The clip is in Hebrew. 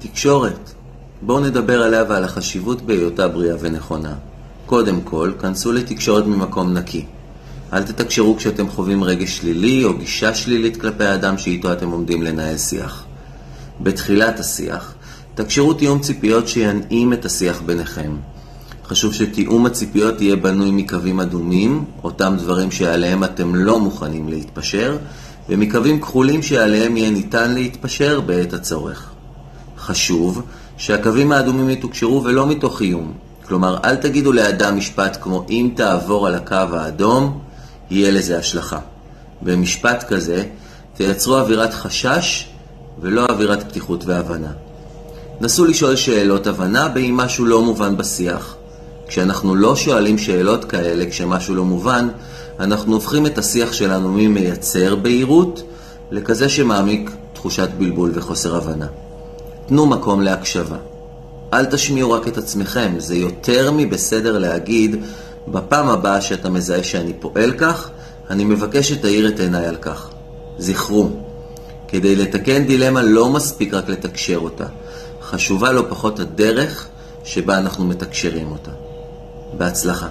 תקשורת. בואו נדבר עליה ועל החשיבות בהיותה בריאה ונכונה. קודם כל, כנסו לתקשורת ממקום נקי. אל תתקשרו כשאתם חווים רגש שלילי או גישה שלילית כלפי האדם שאיתו אתם עומדים לנהל שיח. בתחילת השיח, תקשרו תיאום ציפיות שינעים את השיח ביניכם. חשוב שתיאום הציפיות יהיה בנוי מקווים אדומים, אותם דברים שעליהם אתם לא מוכנים להתפשר, ומקווים כחולים שעליהם יהיה ניתן להתפשר בעת הצורך. חשוב שהקווים האדומים יתוקשרו ולא מתוך איום. כלומר, אל תגידו לאדם משפט כמו אם תעבור על הקו האדום, יהיה לזה השלכה. במשפט כזה, תייצרו אווירת חשש ולא אווירת פתיחות והבנה. נסו לשאול שאלות הבנה באם משהו לא מובן בשיח. כשאנחנו לא שואלים שאלות כאלה כשמשהו לא מובן, אנחנו הופכים את השיח שלנו ממייצר בהירות לכזה שמעמיק תחושת בלבול וחוסר הבנה. תנו מקום להקשבה. אל תשמיעו רק את עצמכם, זה יותר מבסדר להגיד, בפעם הבאה שאתה מזהה שאני פועל כך, אני מבקש שתאיר את עיניי על כך. זכרו, כדי לתקן דילמה לא מספיק רק לתקשר אותה. חשובה לא פחות הדרך שבה אנחנו מתקשרים אותה. בהצלחה.